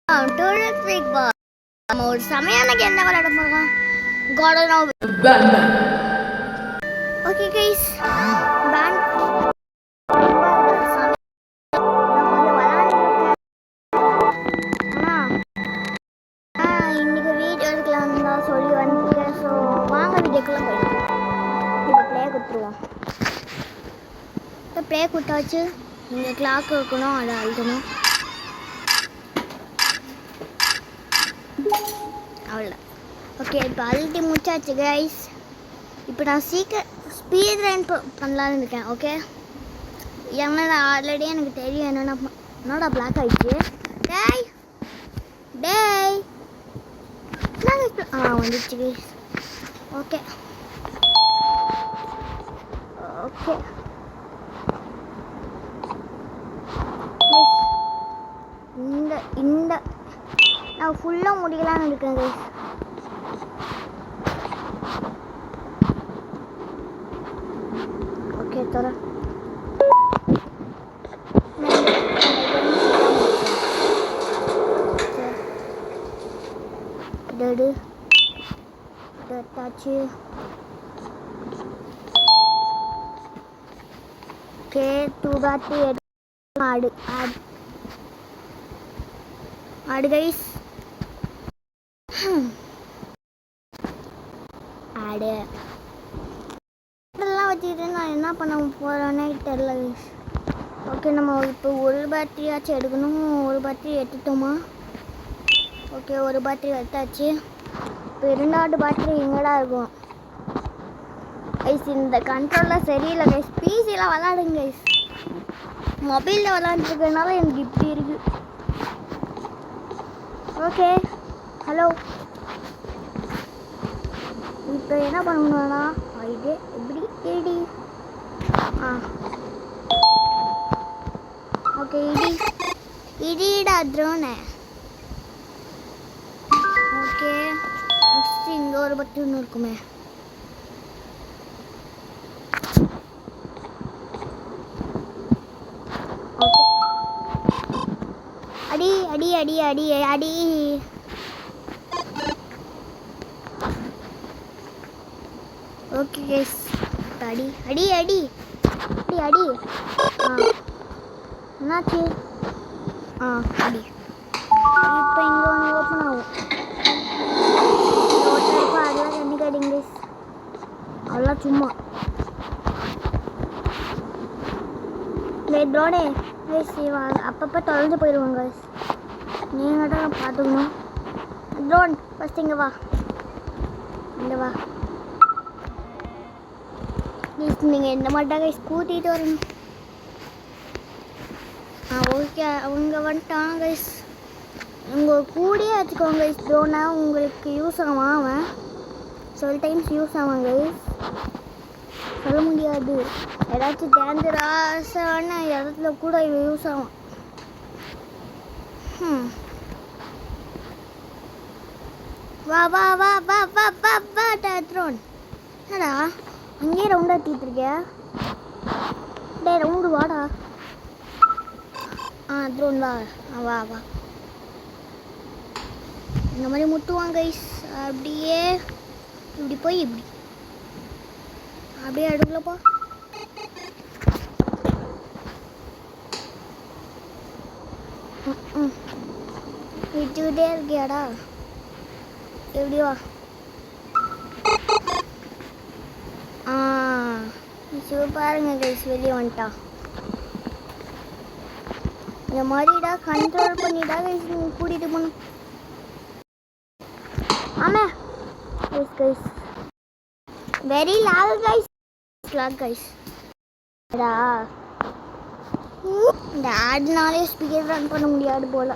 Terrific ball. நம்ம ஒரு செமையான கேம் தான் விளையாட போறோம். Garden of Okay guys. Band இன்னைக்கு வீடியோ எடுக்கலாம் தான் சொல்லி வந்துட்டேன். ஸோ வாங்க வீடியோக்குள்ள போயிடலாம். இப்போ ப்ளே கொடுத்துருவோம். இப்போ ப்ளே கொடுத்தாச்சு. இங்கே கிளாக் இருக்கணும், அதை அழுத்தணும். அவ்வளோ ஓகே. இப்போ அழுத்தி முடிச்சாச்சு கைஸ். இப்போ நான் சீக்கிரம் ஸ்பீட் ரன் பண்ணலான்னு இருக்கேன். ஓகே, ஏன்னா ஆல்ரெடி எனக்கு தெரியும் என்னோட பிளாக் ஆகிடுச்சு. டேய் டேய் வந்துடுச்சு கைஸ். ஓகே ஓகே இந்த நான் ஃபுல்லாக முடிக்கலான்னு இருக்கேன் கைஸ். ஓகே தர டச்சு. ஓகே தூபாத்தி ஆடு ஆடு ஆடு கைஸ். ஆடு இதெல்லாம் வச்சுக்கிட்டு நான் என்ன பண்ண போகிறேன்னே தெரில கைஸ். ஓகே, நம்ம இப்போ ஒரு பேட்டரியாச்சும் எடுக்கணும். ஒரு பேட்டரி எடுத்துட்டோமா? ஓகே, ஒரு பேட்டரி எடுத்தாச்சு. இப்போ இரண்டாவது பேட்டரி எங்கடா இருக்கும் கைஸ்? இந்த கண்ட்ரோலில் சரியில்லை கைஸ். பிசியில் விளாடுங்க கைஸ். மொபைலில் விளாண்டுருக்கனால எனக்கு இப்படி இருக்குது. ஓகே ஹலோ, இப்போ என்ன பண்ணணும்னா இது எப்படி இடி ஓகே இடிடா ட்ரோனு. ஓகே நெக்ஸ்ட் இங்கே ஒரு பட்டன் இருக்குமே. அடி அடி அடி அடி அடி. ஓகே கேஸ், அடி அடி அடி அடி அடி. என்னாச்சு? அடி. இப்போ இங்கே ஒன்று ஓப்பன் ஆகும். அதெல்லாம் தண்ணி கடிங்க கேஸ். அதெல்லாம் சும்மா ட்ரோனே அப்பப்போ தொலைஞ்சு போயிடுவாங்க. நீங்கள் தான் பார்த்துக்கணும். ட்ரோன் ஃபஸ்ட் இங்கே வா, இங்கே வா ப்ளீஸ். நீங்கள் இந்த மாதிரி தான் கைஸ் கூட்டிகிட்டு வரணும். ஓகே, அவங்க வந்துட்டான் கைஸ். உங்கள் கூடயே வச்சுக்கோங்க கைஸ். ட்ரோனா உங்களுக்கு யூஸ் ஆகும். அவன் சில டைம்ஸ் யூஸ் ஆவான் கைஸ், சொல்ல முடியாது. ஏதாச்சும் டேஞ்சரான இடத்துல கூட யூஸ் ஆகும். வா வா வா வா வா வா வா ட்ரோன். என்னடா அங்கேயே ரவுண்டாக தீத்துருக்கியா? டே ரவுண்டு வாடா. ட்ரோன் வா வா வா. இந்த மாதிரி முட்டுவாங்க கைஸ். அப்படியே இப்படி போய் இப்படி அப்படியே அடுக்கலப்பா. விட்டுக்கிட்டே இருக்கியாடா? எப்படி வா. பாருங்க கைஸ், வெளியே வந்துட்டா. இந்த மாதிரிடா கண்ட்ரோல் பண்ணிடா கைஸ் கூட்டிகிட்டு போகணும். ஆமாம் guys, very Lal guys. Guys இந்த ஆடுனாலே ஸ்பீட் ரன் பண்ண முடியாது போல.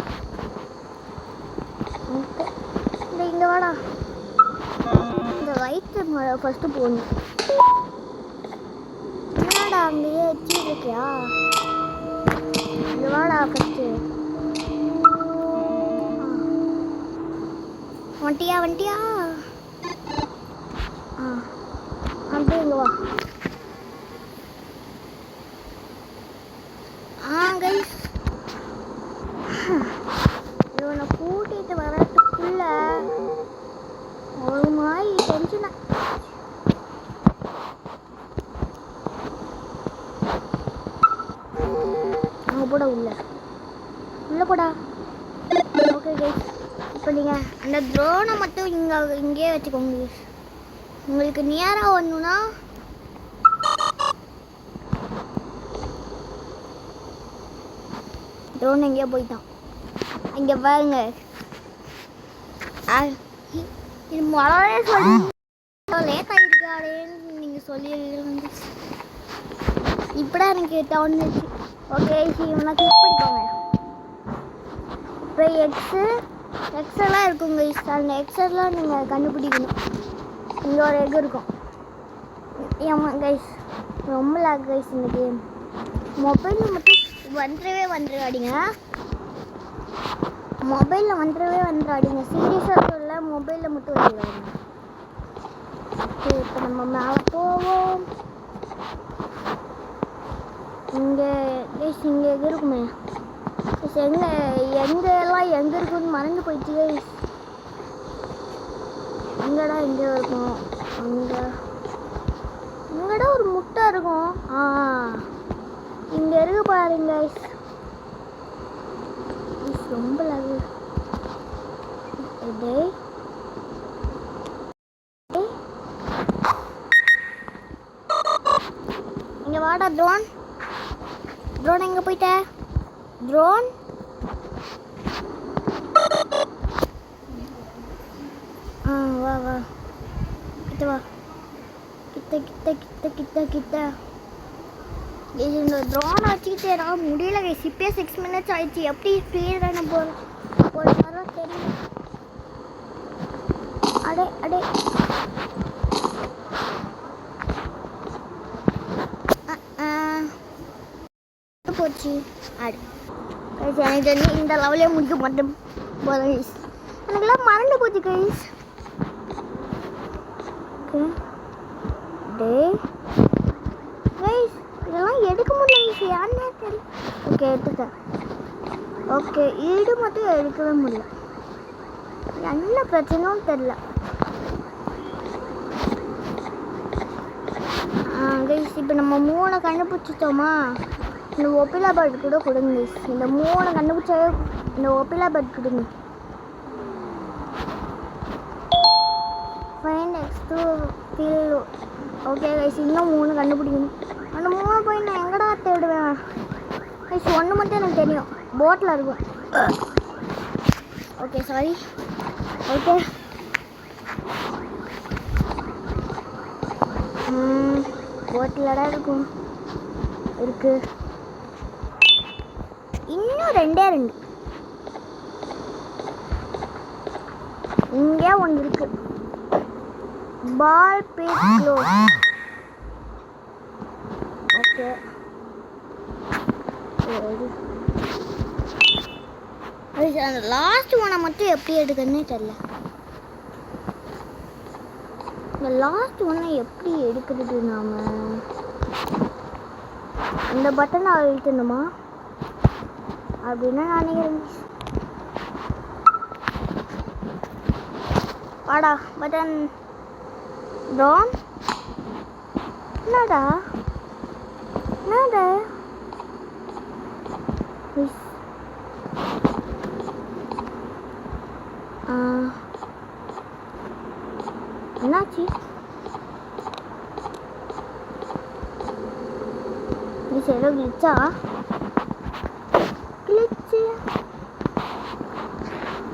இங்கே வாடா. இந்த ரைட்டு ஃபஸ்ட்டு போகணும். என்னடா அங்கேயே வச்சுருக்கியா? இங்கே வாடா ஃபஸ்ட்டு. வண்டியா வண்டியா அப்படியே இங்கே வா. கைஸ் இவனை ஓகே கைஸ், இப்போ நீங்கள் அந்த ட்ரோனை மட்டும் இங்கேயே வச்சுக்கோங்க கைஸ். உங்களுக்கு நியராக வரணுன்னா ட்ரோன் எங்கேயோ போயிட்டான். இங்கே பாருங்க, இது முதலே சொல்லி லேட் ஆகிருக்காரேன்னு நீங்கள் சொல்லிடுங்க. இப்படா எனக்கு தோணுச்சு. ஓகே இவனை கிளிக் பண்ணிக்கோங்க. இப்போ எக்ஸெல்லாம் இருக்குங்க. அந்த எக்ஸெல்லாம் நீங்கள் கண்டுபிடிக்கணும். இங்கே ஒரு எக் இருக்கும். ஆமாம் கைஸ், ரொம்ப லாக் கைஸ் இந்த கேம். மொபைலில் மட்டும் வந்துடாதீங்க. மொபைலில் வந்துடாதீங்க. சீரியஸாக சொல்ல, மொபைலில் மட்டும் வந்துடாதீங்க. ஓகே, இப்போ நம்ம மேலே போவோம். இங்கே கைஸ் இங்கே எங்கே இருக்குமே எங்கெல்லாம் எங்கே இருக்குன்னு மறந்து போயிடுச்சு கைஸ். எங்கடா எங்கே இருக்கும்? இங்கடா ஒரு முட்டை இருக்கும். இங்கே இருக்கு பாருங்க கைஸ். ரொம்ப லகு. இங்கே வாடா ட்ரோன். ட்ரோன் எங்கே போயிட்ட? ட்ரோன் வா வா, கிட்ட வா, கிட்ட. இந்த ட்ரோனை வச்சுக்கிட்டே நான் முடியல கைஸ். இப்பயே 6 minutes ஆயிடுச்சு. எப்படி ஸ்பீட் தானே போகிறதோ தெரியல. அடே போச்சு. எனக்கு இந்த லெவலே முடிக்க மாட்டேன் போதும் கைஸ். எனக்குலாம் மறந்து போச்சு கைஸ். கைஸ் இதெல்லாம் எடுக்க முடியல கைஸ். யாருன்னா தெரியல. ஓகே எடுத்துட்டேன். ஓகே ஈடு மட்டும் எடுக்கவே முடியல. என்ன பிரச்சனையும் தெரியல. கைஸ் இப்போ நம்ம 3 கண்டுபிடிச்சிட்டோமா? இந்த ஒப்பிலா பேர்ட் கூட கொடுங்க கைஸ். இந்த 3 கண்டுபிடிச்சாவே இந்த ஒப்பிலா பேர்ட் கொடுங்க. Find X to feel. Okay guys இன்னும் 3 கண்டுபிடிக்கணும். அந்த 3 போய் நான் எங்கடா தேடுவேன் கைஸ்? 1 மட்டும் எனக்கு தெரியும், போட்டில் இருக்கும். Okay sorry. ஓகே போட்டிலடா இருக்கு. இன்னும் 2 இங்கே ஒன்று இருக்கு. பால் பிக் க்ளோஸ். ஓகே அந்த லாஸ்ட் ஒன்னை மட்டும் எப்படி எடுக்கிறதுனே தெரியல. இந்த லாஸ்ட் ஒன்னை எப்படி எடுக்கிறது? நாம இந்த பட்டனை அழுத்தணுமா அப்படின்னு நான் நினைக்கிறேன். வாடா பட்டன். ட்ரோன் என்னடா என்னாச்சு? இது ஏதோ கிளிச்சா?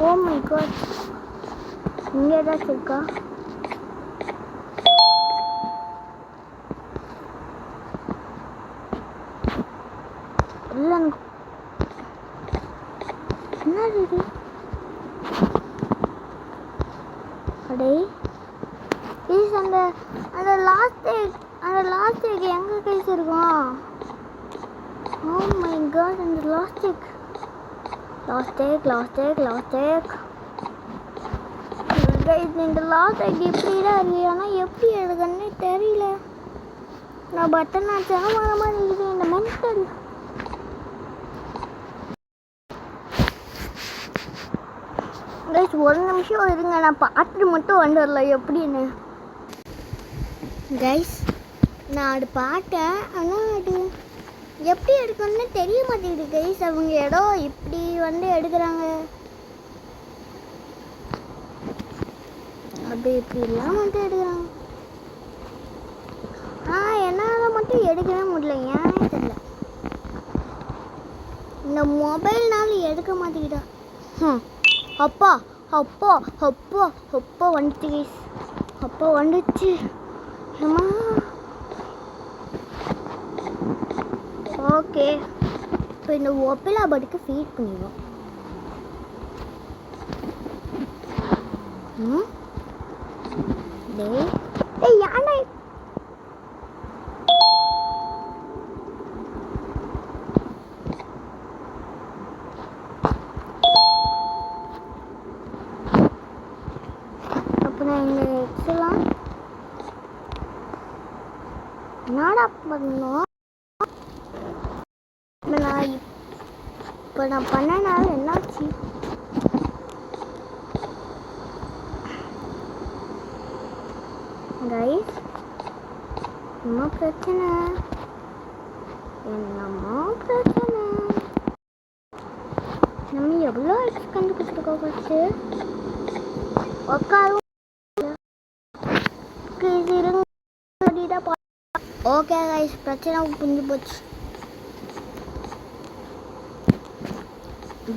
ஓ மை காட், இங்கே ஏதாச்சும் இருக்கா? இல்லை என்னது இது? அடே ப்ளீஸ் அந்த லாஸ்ட் எக் எங்கே கைஸ் இருக்கும்? ஓ மை காட், அந்த லாஸ்ட் எக் இந்த லாஸ்ட் எக் எப்படிதான் இருக்கு. ஆனால் எப்படி எடுக்கணும்னு தெரியல. நான் பட்டன் ஆச்சாலும் வர மாதிரி இருக்குது இந்த மென்டல். கைஸ் 1 நிமிஷம் இருங்க, நான் பார்த்துட்டு மட்டும் வந்துடல எப்படின்னு. கைஸ் நான் அது பார்த்தேன், ஆனால் அது எப்படி எடுக்கணும்னு தெரிய மாட்டேங்குது கைஸ். அவங்க இடம் இப்படி வந்து எடுக்கிறாங்க. அப்படி இப்படிலாம் மட்டும் எடுக்கிறாங்க. என்னால் மட்டும் எடுக்கவே முடியல, ஏன் தெரியல. இந்த மொபைல்னால எடுக்க மாட்டேங்கிட்டா. அப்பா அப்பா அப்பா அப்பா வந்துச்சு கைஸ், அப்பா வந்துச்சு. அம்மா ஓகே, இப்போ இந்த ஒப்பிலா படுக்கு ஃபீட் பண்ணிடுவோம். டேய் யானை அப்புறம் இந்த எக்ஸ்லாம் என்னடா பண்ணோம். இப்போ நான் பண்ணனால என்னாச்சு? கைஸ் என்னமோ பிரச்சனை, நம்ம எவ்வளோ எக்ஸ் கண்டுபிடிச்சிருக்கோம். ஃபஸ்ட்டு உட்காரும். ஓகே கைஸ், பிரச்சனை புரிஞ்சு போச்சு.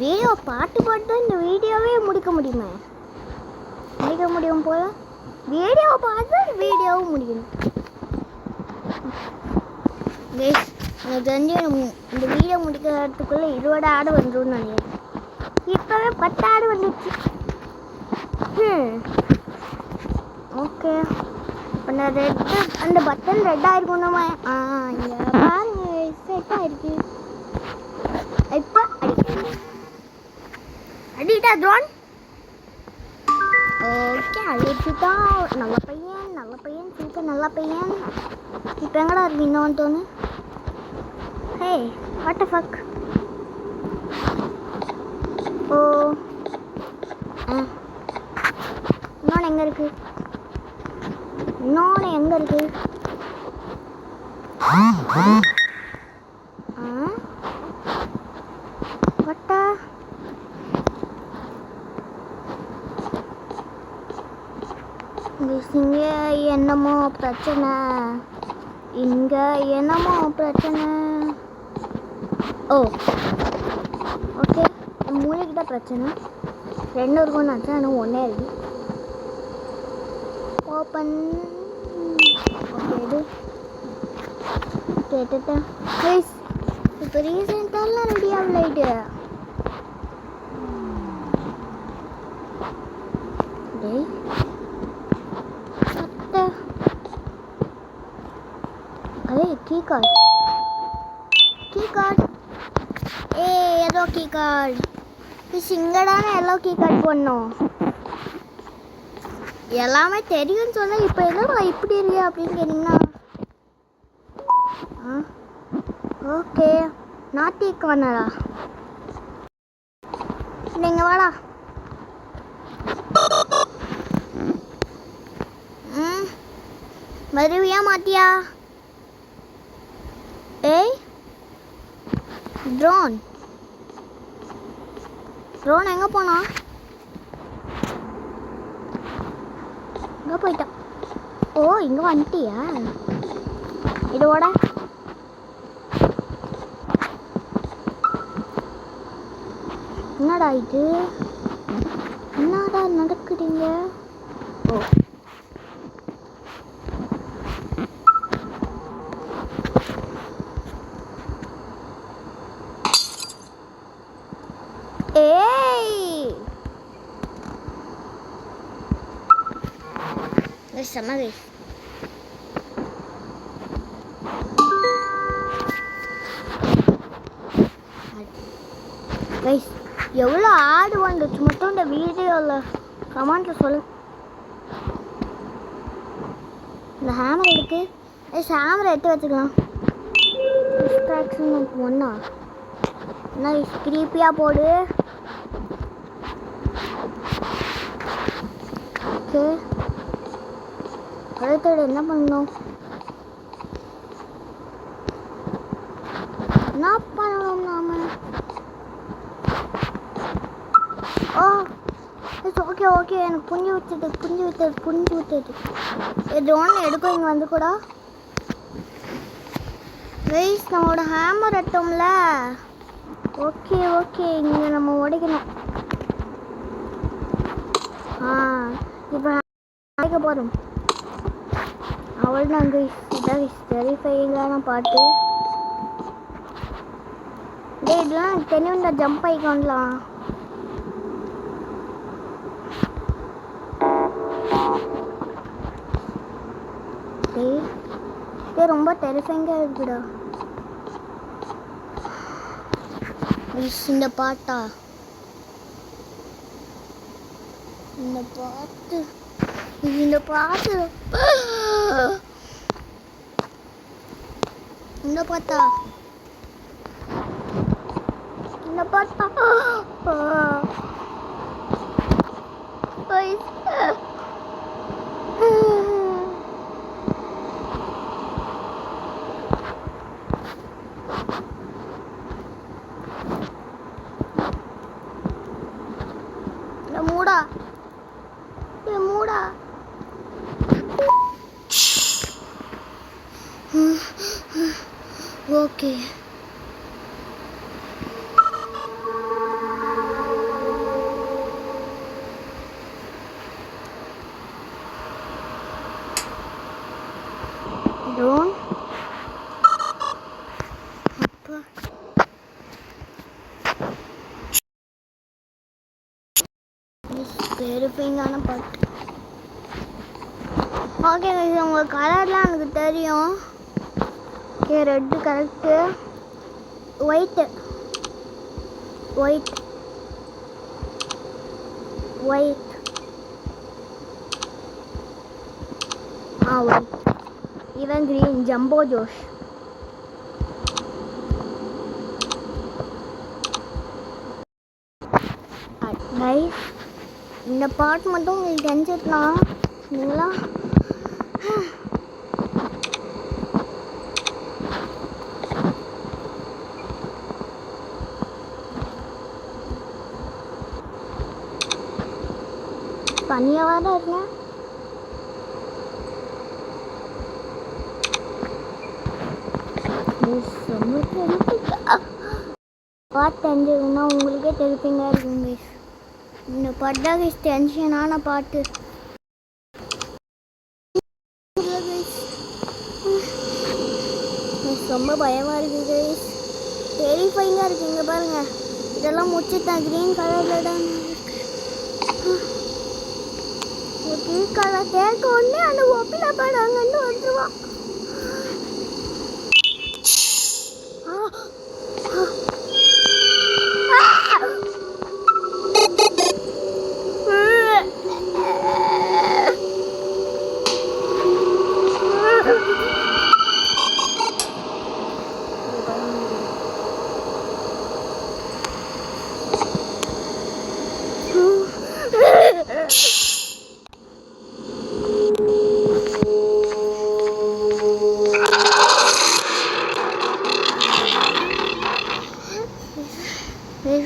வீடியோ பாட்டு இந்த வீடியோவே முடிக்க முடியுமா? முடிக்க முடியும் போல. வீடியோ பார்த்து வீடியோவும் முடிக்கணும் கைஸ். எனக்கு தெரிஞ்சு இந்த வீடியோ முடிக்கிறதுக்குள்ளே 20 ஆடு வந்துடும் நினைக்கிறேன். இப்போவே 10 ஆடு வந்துடுச்சு. ஓகே, இப்போ நான் ரெட்டு அந்த பட்டன் ரெட்டாக இருக்கும் நம்ம. இங்கே பாருங்க செட் ஆகிருக்கு. இப்போ அடிக்கிட்டா ட்ரோன். ஓகே, அடிச்சுட்டா. நல்ல பையன் சூப்பர் நல்ல பையன். இப்போ எங்கடா இருக்கு இன்னொன்று தோணு? ஹே வாட் தி ஃபக். ஓ இன்னொன்று எங்கே இருக்குது? வட்டா இங்கே என்னமோ பிரச்சனை. ஓ ஓகே, மூளைக்கிட்ட பிரச்சனை 2 இருக்கும்னு நினச்சேன், ஆனால் 1 இருக்கு. ஓப்பன். ஓகே, இது கேட்டுட்டேன் ப்ளீஸ். இப்போ ரீசெண்டாலாம் ரெடி ஆகல. இது டேய் சத்த. அதே கீ கார்டு ஏதோ கீ கார்டு சிங்கடான எல்லோ கீ கார்டு போடணும். எல்லாமே தெரியும்னு சொல்ல, இப்போ எதோ இப்படி இருக்கு அப்படின்னு கேட்டிங்கன்னா ஓகே. நாட்டி கார்னரா? நீங்கள் வாடா. வருவியா மாட்டியா? ஏய் ட்ரோன் எங்கே போனா? எங்கே போயிட்டான்? ஓ இங்கே வந்துட்டியா? இதோட என்னடா இது? என்னடா நடக்குதுங்க? ஓ ஏய் செம்ம கைஸ். எவ்வளோ ஆடு வந்துச்சு மட்டும் இந்த வீடியோவில் கமெண்ட்டில் சொல்லு. இந்த ஹேமர் இருக்கு. ஹேமரை எடுத்து வச்சுக்கலாம். Distraction 1 nice. கிரீப்பியாக போடு. ஓகே, அடுத்தது என்ன பண்ணணும்? என்ன பண்ணணும் நாம? ஓ ஓகே ஓகே எனக்கு புரிஞ்சு விட்டது ட்ரோன் எடுக்கும் இங்கே வந்து கூட கைஸ் நம்மளோட ஹேமர் எடுத்தோம்ல ஓகே இங்கே நம்ம உடைக்கணும் இப்போ உடைக்க போகிறோம் அவ்வளோதான் கைஸ் இதான் வெரிஃபைங்கான பாட்டு இதெல்லாம் தெளிவுண்டா ஜம்ப் ஆகிக்கொண்டலாம் ரொம்ப டெரிஃபைங்காக இருக்குடா இந்த பாட்டு மூடா ஓகே ட்ரோன் வெரிஃபைங்கான பாட்டு ஓகே உங்கள் கலர்லாம் எனக்கு தெரியும் okay red correct white white இவன் கிரீன் ஜம்போ ஜோஷ் கைஸ் இந்த பாட்டு மட்டும் உங்களுக்கு தெரிஞ்சிருந்தா நீங்களா பனியாக தான் இருக்கேன் பாட்டு தெரிஞ்சுக்கணும்னா உங்களுக்கே தெரிப்பீங்க இருக்குங்க இந்த பாட்டு தான் டென்ஷனான பாட்டு ரொம்ப பயமாக இருக்குது கைஸ் டெரிஃபைங்காக இருக்குங்க பாருங்க இதெல்லாம் முடிச்சுட்டேன் க்ரீன் கலரில் தான் க்ரீன் கலர் கேட்க உடனே அந்த ஒப்பில் படாங்கன்னு வந்துடுவான்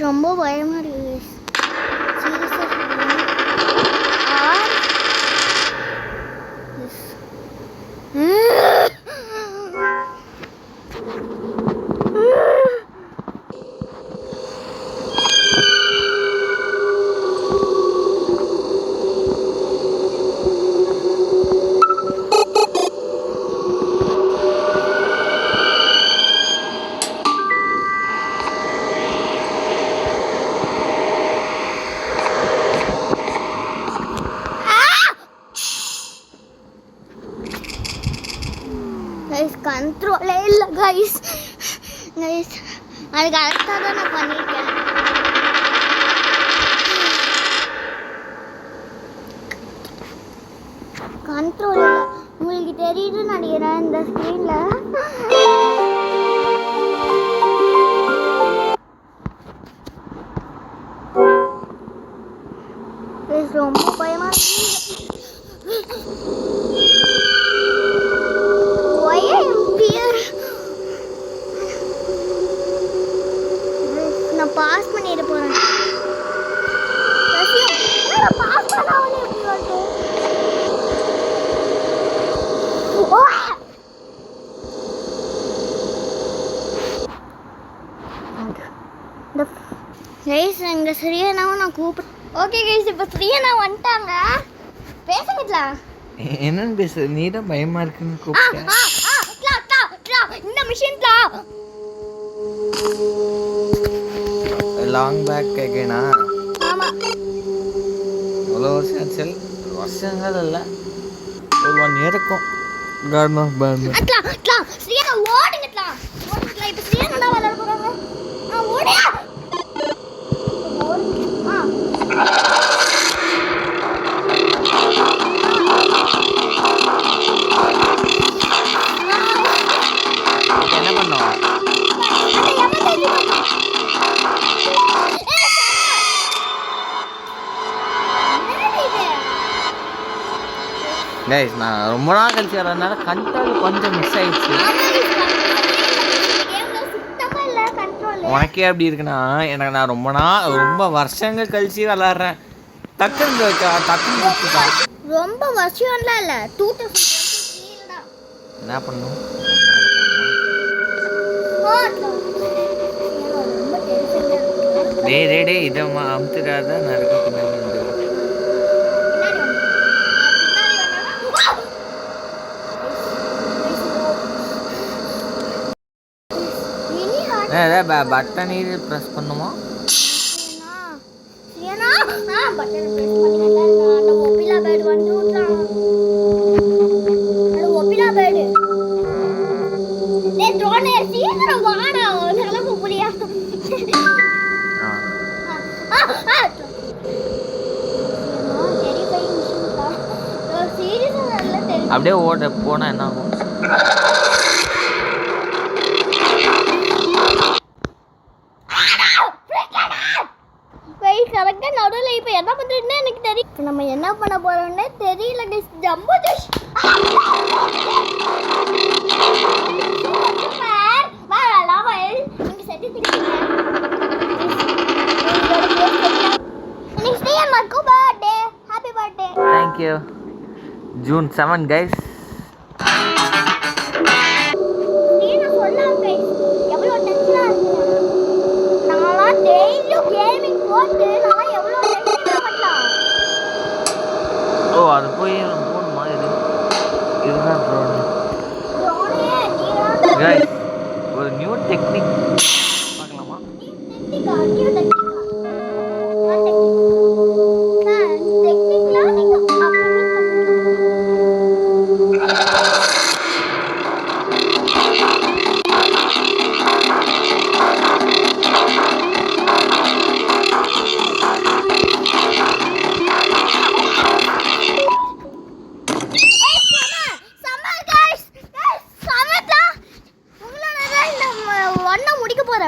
ரொம்ப பயமாக இருக்குது கண்ட்ரோலே இல்லை கைஸ் அது கரெக்டாக தான் நான் பண்ணியிருக்கேன் கண்ட்ரோல் இல்லை உங்களுக்கு தெரியுது நினைக்கிறேன் இந்த ஸ்க்ரீனில் ரொம்ப பயமாக நான் பாஸ் பண்ணிட்டு போறேன் கைஸ் எங்கள் ஸ்ரீயனாவும் நான் கூப்பிட்டு ஓகே கைஸ் இப்போ ஸ்ரீயனா வந்துட்டாங்க பேசுங்கட்லா என்னன்னு பேச நீ தான் பயமா இருக்குன்னு கூப்பிட்டேன் இந்த மிஷின்லா லாங் பேக் கேக்கேனா ஆமாம் எவ்வளோ வருஷம் ஆச்சு வருஷங்கள் இல்லை ஒரு 1 year இருக்கும் கார்டன் ஆஃப் பேர்ன் ஸ்ரீயனா ஓடுங்கட்லா இப்போ ஸ்ரீயனா விளையாட போகிறாங்க ஓடியா என்ன பண்ணோம் கைஸ் நான் ரொம்ப நாள் கழிச்சு வரதுனால கண்ட்ரோல் கொஞ்சம் மிஸ் ஆயிடுச்சு உனக்கே அப்படி இருக்குன்னா எனக்கு நான் ரொம்ப வருஷங்கள் கழிச்சு விளாட்றேன் டக்குன்னு ரொம்ப வருஷம்லாம் இல்லை 2023 தான் என்ன பண்ணும் டே இதை அமுத்துடாத நான் இருக்க பின்னாடி பட்டன் இது ப்ரெஸ் பண்ணுமா அப்படியே ஓட போனா என்ன ஆகும் கரெக்டாக நடுவில் இப்போ என்ன பண்ணுறதுன்னு எனக்கு தெரியும் இப்போ நம்ம என்ன பண்ண போகிறோம்னே தெரியல ஜம்பு ஜஷ் நீங்கள் செஞ்சு இன்னைக்கு birthday happy birthday thank you June 7 guys ஓ அது போய் போகணுமா இதுதான் ட்ரோன் கைஸ் ஒரு நியூ டெக்னிக் பார்க்கலாமா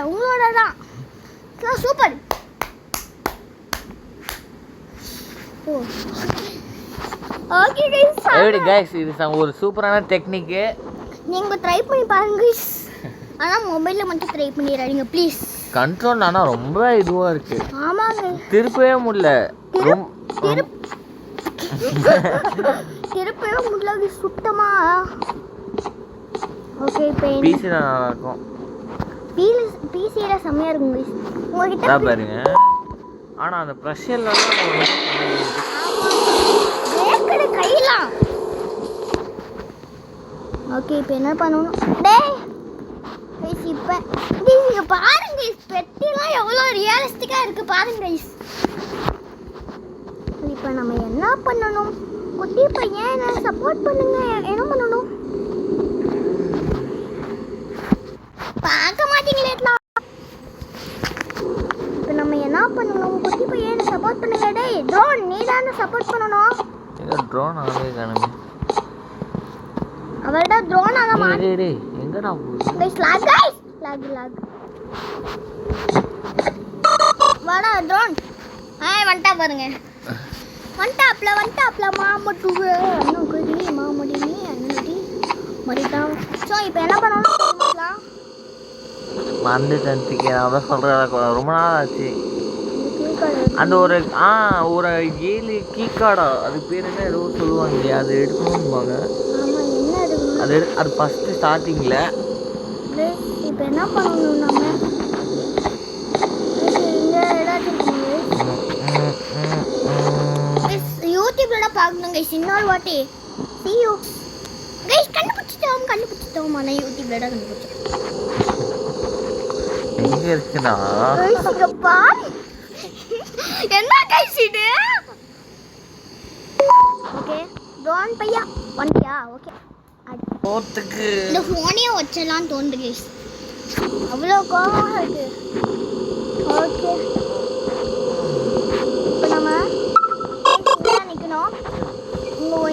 உங்களோட தான் சூப்பர் ஓகே கைஸ் இது ஒரு சூப்பரான டெக்னிக் நீங்க ட்ரை பண்ணி பாருங்க கைஸ் ஆனா மொபைல்ல மட்டும் ட்ரை பண்ணிராதீங்க ப்ளீஸ் கண்ட்ரோல் ஆனா ரொம்ப இதுவா இருக்கு ஆமாங்க திருப்பவே முடியல திருப்பவே முடியல சுத்தமா ஓகே இப்போ பிசி நல்லா இருக்கும் பிசில செம்மையா இருக்கும் கைஸ் உங்ககிட்ட பாருங்க ஆனா அந்த பிரஷர்ல கையெல்லாம் ஓகே இப்போ என்ன பண்ணணும் டேய் கைஸ் இப்போ நீங்க பாருங்க கைஸ் பெட்டிலாம் எவ்வளோ ரியலிஸ்டிக்கா இருக்கு பாருங்க கைஸ் இப்போ நம்ம என்ன பண்ணணும் குட்டி பையன் என்ன சப்போர்ட் பண்ணுங்க என்ன பண்ணணும் பார்க்க மாட்டீங்களேட்லா இப்போ நம்ம என்ன பண்ணணும் குட்டி பையன் சப்போர்ட் பண்ணுங்க டேய் ட்ரோன் நீ தானே சப்போர்ட் பண்ணணும் இந்த ட்ரோன் ஆவே காணுமே அவளோட ட்ரோன் ஆக மாட்டே டேய் எங்கடா போகுது கைஸ் லாக் வாடா ட்ரோன் வந்துட்டா பாருங்க வந்துட்டாப்ல மாமட்டுவே அண்ணன் குடி மாமடி அண்ணன் மரிட்டா ஸோ இப்போ என்ன பண்ணணும் மறந்து தந்துக்கு அதான் சொல்கிறேன் ரொம்ப நாள் ஆச்சு அந்த ஒரு 7 கீக்கார்டா அது பேர் என்ன ஏதோ சொல்லுவாங்க இல்லையா அது எடுக்கணும்பாங்க அது ஃபஸ்ட்டு ஸ்டார்டிங்கில் இப்போ என்ன பண்ணணும் நம்ம பார்க்கலாம் கைஸ் இன்னொரு வாட்டி see you கைஸ் கண்டுபிடிச்சிட்டோம் நான் யூடியூப்ல தான் கண்டுபிடிச்சேன் எங்க இருக்குனா கைஸ் இங்க பாரு என்ன கைஸ் இது ஓகே டோன் பையா வந்துயா ஓகே போத்துக்கு இந்த ஃபோனே வச்சலாம் தோணுது கைஸ் அவ்வளோ கோவமா இருக்கு ஓகே இப்போ நம்ம இங்கே நிற்கணும்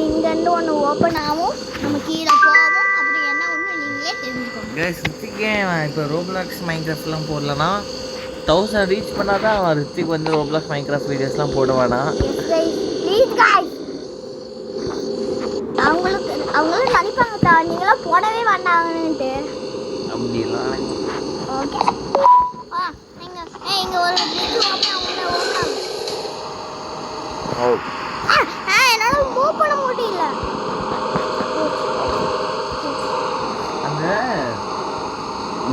இங்கேருந்து ஒன்று ஓப்பன் ஆகும் நம்ம கீழே போவோம் அப்புறம் என்ன ஒன்று நீங்களே தெரிஞ்சுக்கோங்க கைஸ் ரித்திக்கே இப்போ ரோப்ளாக்ஸ் மைன்கிராஃப்ட்லாம் போடலனா 1000 ரீச் பண்ணாதான் அவன் ரித்திக் வந்து ரோப்ளாக்ஸ் மைன்கிராஃப்ட் வீடியோஸ்லாம் போடுவானா ப்ளீஸ் கைஸ் அவங்களும் நினைப்பாங்க தான் நீங்களாம் போடவே வேண்டாங்கன்ட்டு அப்படிலாம் ஓகே இங்க ஒரு பிரிட்ஜ் ஓபன் ஓ என்னால மூவ் பண்ண முடியல அந்த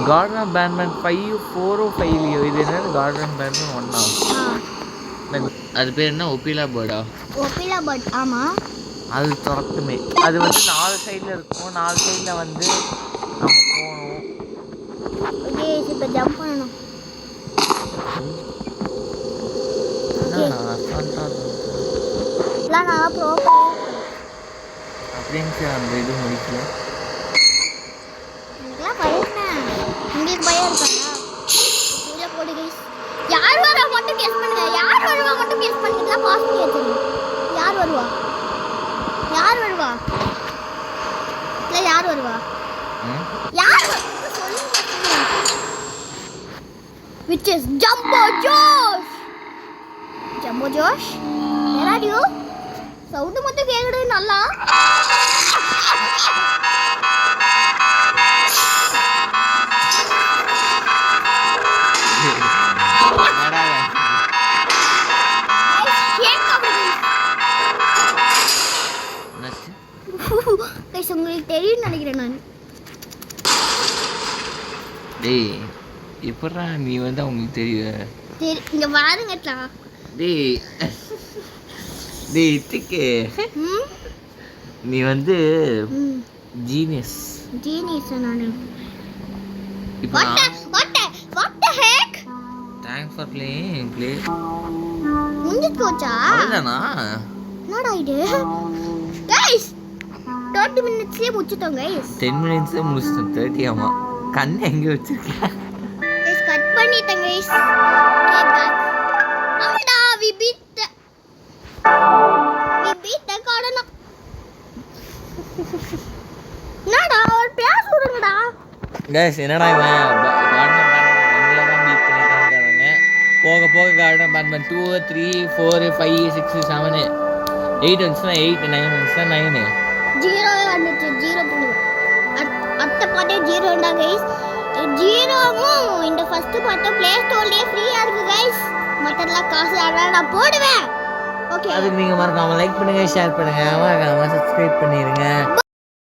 கார்டன் பேண்ட்மேன் 5 4 5 இது என்ன கார்டன் பேண்ட்மேன் 1 அது பேர் என்ன ஒபிலா பேர்டா ஒபிலா பேர்ட் ஆமா அது திறக்குமே அது வந்து 4 சைடில் இருக்கும் 4 சைடில் வந்து நம்ம போகணும் ஓகே இப்போ ஜம்ப் பண்ணணும் நான் ப்ரோ அப்படின்னு அந்த இது முடிக்கல உங்களுக்கு பயம் இருக்காங்க கீழே போடு கைஸ் யார் வருவா மட்டும் கெஸ் பண்ணுங்க யார் வருவா மட்டும் கெஸ் பண்ணுங்க பாஸ் பண்ணி வச்சிருங்க யார் வருவா இல்ல யார் வருவா யார் சொல்லுங்க which is Jumbo Josh where are you sound மட்டும் கேக்குது நல்லா கைஸ் உங்களுக்கு தெரியும் நினைக்கிறேன் நான் டேய் எப்படா நீ வந்து அவங்களுக்கு தெரியும் இங்க வாருங்கட்டா டேய் இத்திக்கு நீ வந்து ஜீனியஸ் நானு இப்போ what the heck thanks for playing play முடிஞ்சு போச்சா அவ்வளவுதானா என்னடா இது guys 30 minutesலயே முடிச்சிட்டோம் guys 10 minutesல முடிச்சிட்டோம் 30 ஆமா கண்ணை எங்க வச்சிருக்க guys கட் பண்ணிட்டேன் guys okay back அம்டா we beat the garden என்னடா ஒரு பேஸ் விடுங்கடா guys என்னடா இவன் கார்டன் எங்களை தான் பீட் பண்ணிட்டாங்க போக போக கார்டன் பேட்மேன் 2 3 4 5 6 7 8 வந்துச்சுன்னா 8 9 வந்துச்சுன்னா 9 ஜீரோ வந்துச்சு ஜீரோ பண்ணுங்க அடுத்த பாட்டே ஜீரோ உண்டா கைஸ் ஜீரோவும் இந்த ஃபர்ஸ்ட் பாட்டு ப்ளே ஸ்டோர்லயே ஃப்ரீயா இருக்கு கைஸ் மத்ததெல்லாம் காசு அதனால நான் போடுவேன் ஓகே அதுக்கு நீங்க மறக்காம லைக் பண்ணுங்க ஷேர் பண்ணுங்க மறக்காம சப்ஸ்கிரைப் பண்ணிருங்க